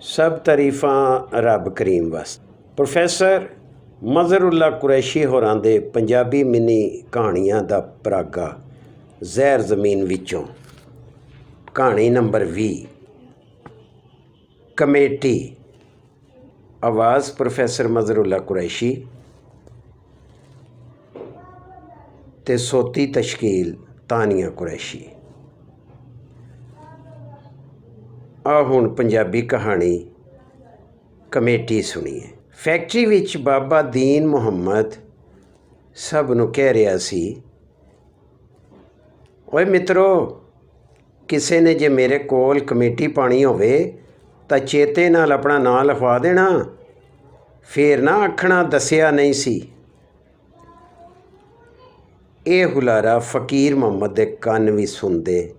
सब तारीफां रब करीम वास्ते। प्रोफैसर मज़हरुल्लाह कुरैशी होरां दे पंजाबी मिनी कहानियां दा परागा ज़हर ज़मीन विचों। कहानी नंबर 20 कमेटी। आवाज़ प्रोफैसर मज़हरुल्लाह कुरैशी ते सोती तश्कील तानिया कुरैशी। आ हुण पंजाबी कहानी कमेटी सुनिए। फैक्ट्री विच बाबा दीन मुहम्मद सब नूं कह रहा सी, ओए मित्रो, किसी ने जे मेरे कोल कमेटी पानी होवे तां चेते नाल अपना नां लिखवा देना, फिर ना आखना दसिया नहीं सी। ਇਹ ਹੁਲਾਰਾ फ़कीर मुहम्मद ਦੇ ਕੰਨ ਵੀ ਸੁਣਦੇ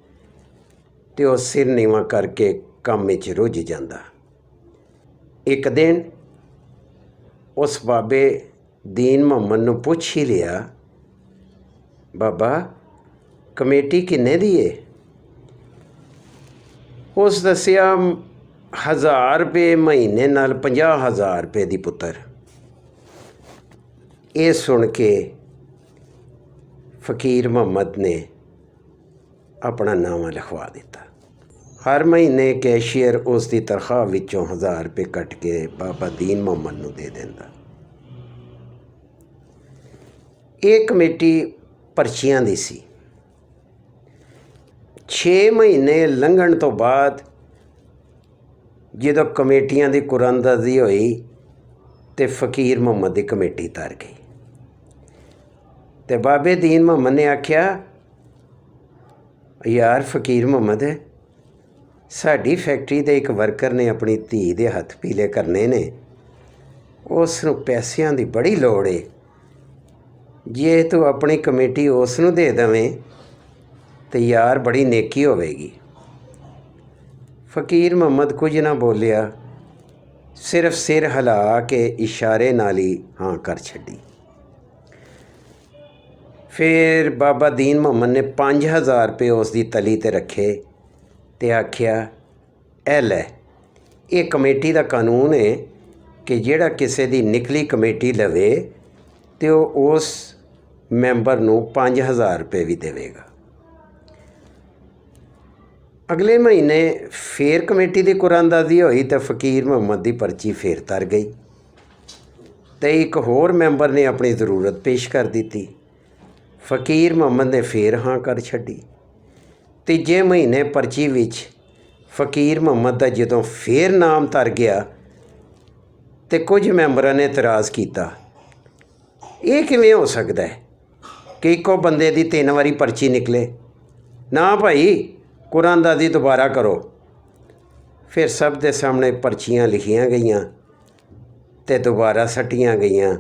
ਤੇ ਉਹ ਸਿਰ ਨੀਵਾਂ ਕਰਕੇ ਕੰਮ ਵਿੱਚ ਰੁੱਝ ਜਾਂਦਾ। ਇੱਕ ਦਿਨ ਉਸ ਬਾਬੇ ਦੀਨ ਮੁਹੰਮਦ ਨੂੰ ਪੁੱਛ ਹੀ ਲਿਆ, ਬਾਬਾ ਕਮੇਟੀ ਕਿੰਨੇ ਦੀ ਏ? ਉਸ ਦੱਸਿਆ 1000 ਰੁਪਏ ਮਹੀਨੇ ਨਾਲ 50,000 ਰੁਪਏ ਦੀ ਪੁੱਤਰ। ਇਹ ਸੁਣ ਕੇ फ़कीर मुहम्मद ने अपना नाम लिखवा दिता। हर महीने कैशियर उसकी तनख्वाह विचों 1000 रुपये कट के बाबा दीन मुहम्मद नूं दे देंदा। ये कमेटी पर्चियां दी सी। 6 महीने लंघण तो बाद जदों कमेटियां दी कुरानंदाज़ी होई ते फ़कीर मुहम्मद की कमेटी तर गई। ते बाबे दीन मुहम्मद ने आख्या, यार फ़कीर मुहम्मद, साड़ी फैक्ट्री दे एक वर्कर ने अपनी धी दे हत्थ पीले करने ने, उसनूं पैसिਆਂ ਦੀ बड़ी लोड़ है, जे तू अपनी कमेटी उसनूं दे देवें तो यार बड़ी नेकी होवेगी। फ़कीर मुहम्मद कुछ ना बोलिया, सिर्फ सिर हिला के इशारे नाल ही हाँ कर छड्डी। फिर बाबा दीन मुहम्मद ने 5000 रुपये उसकी तली ते रखे ते आख्या, ए लै, ये कमेटी का कानून है कि जेड़ा किसी की निकली कमेटी लवे तो उस मैंबर नूं 5000 रुपये भी देवेगा। अगले महीने फिर कमेटी की कुरानंदाज़ी हुई तो फ़कीर मुहम्मद की पर्ची फिर तर गई तो एक होर मैंबर ने अपनी ज़रूरत पेश कर दी। फ़कीर मुहम्मद ने फिर हाँ कर छड्डी। तीजे महीने पर्ची विच फ़कीर मुहम्मद का जदों फिर नाम तर गया तो कुछ मैंबरां ने इतराज़ किया, ये किवें हो सकता है कि इको बंदे की 3 वारी पर्ची निकले? ना भाई, कुरानंदाज़ी दोबारा करो। फिर सब के सामने पर्चियां लिखियां गईयां ते दोबारा सट्टियां गईयां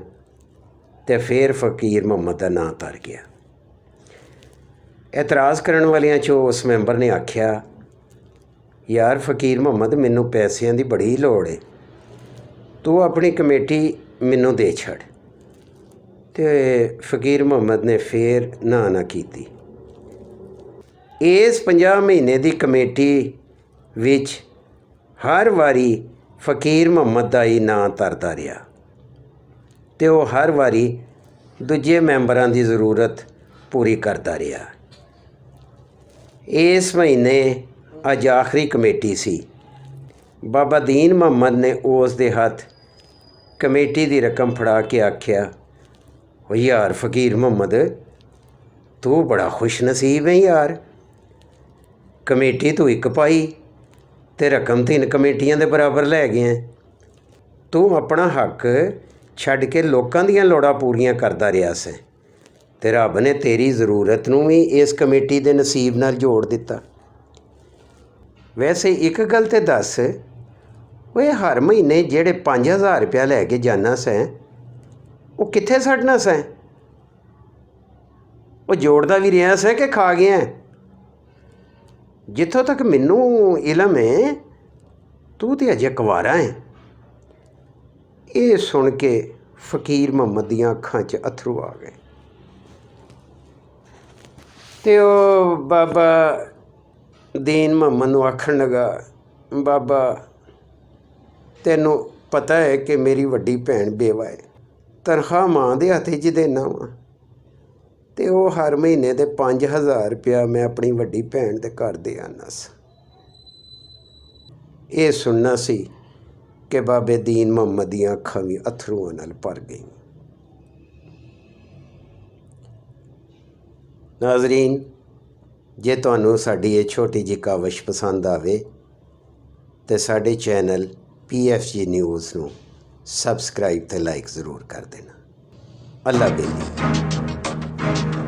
ते फिर फ़कीर मुहम्मद का नाम तर गया। एतराज़ करने वालियां चो उस मैंबर ने आख्या, यार फ़कीर मुहम्मद, मैनू पैसों की बड़ी लोड़ है, तू अपनी कमेटी मैनू दे छड़। ते फ़कीर मुहम्मद ने फिर ना की। इस 50 महीने की कमेटी विच हर वारी फ़कीर मुहम्मद का ही नां तरदा रहा ते वो हर वारी दूजे मैंबरां की ज़रूरत पूरी करता रहा। इस महीने अज आखिरी कमेटी सी। बाबा दीन मुहम्मद ने उस दे हथ कमेटी की रकम फड़ा के आख्या, ओ यार फ़कीर मुहम्मद, तू बड़ा खुश नसीब है यार, कमेटी तू एक पाई ते रकम 3 कमेटियां दे बराबर लै गया। तू अपना हक छड्ड के लोकां दियां लोड़ां पूरियां करदा रहा सैं ते रब ने तेरी ज़रूरत नूं भी इस कमेटी दे नसीब नाल जोड़ दिता। वैसे एक गल ते दस, ओए हर महीने जेड़े 5000 रुपया लैके जाना सैं वो कित्थे सट्टना सैं? वो जोड़दा भी रहा सैं कि खा गया? जिथों तक मैनू इलम है तू तो अजे कुंवारा है। ये सुन के फ़कीर मुहम्मद दियां अखां च अथरू आ गए ते ओ बाबा दीन मुहम्मद नूं आखण लगा, बाबा ਤੈਨੂੰ ਪਤਾ ਹੈ ਕਿ ਮੇਰੀ ਵੱਡੀ ਭੈਣ ਬੇਵਾ ਹੈ, ਤਨਖਾਹ ਮਾਂ ਦੇ ਹੱਥ 'ਚ ਦੇਣਾ ਵਾ, ਅਤੇ ਉਹ ਹਰ ਮਹੀਨੇ ਦੇ 5000 ਰੁਪਇਆ ਮੈਂ ਆਪਣੀ ਵੱਡੀ ਭੈਣ ਦੇ ਘਰ ਦੇ ਆਉਂਦਾ ਸਾਂ। ਇਹ ਸੁਣਨਾ ਸੀ ਕਿ ਬਾਬੇ ਦੀਨ ਮੁਹੰਮਦ ਦੀਆਂ ਅੱਖਾਂ ਵੀ ਅਥਰੂਆਂ ਨਾਲ ਭਰ ਗਈਆਂ। ਨਾਜ਼ਰੀਨ, ਜੇ ਤੁਹਾਨੂੰ ਸਾਡੀ ਇਹ ਛੋਟੀ ਜਿਹੀ ਕਾਵਿਸ਼ ਪਸੰਦ ਆਵੇ ਤਾਂ ਸਾਡੇ ਚੈਨਲ PFG ਨਿਊਜ਼ ਨੂੰ ਸਬਸਕ੍ਰਾਈਬ ਅਤੇ ਲਾਈਕ ਜ਼ਰੂਰ ਕਰ ਦੇਣਾ। ਅੱਲਾ ਬੇਲੀ।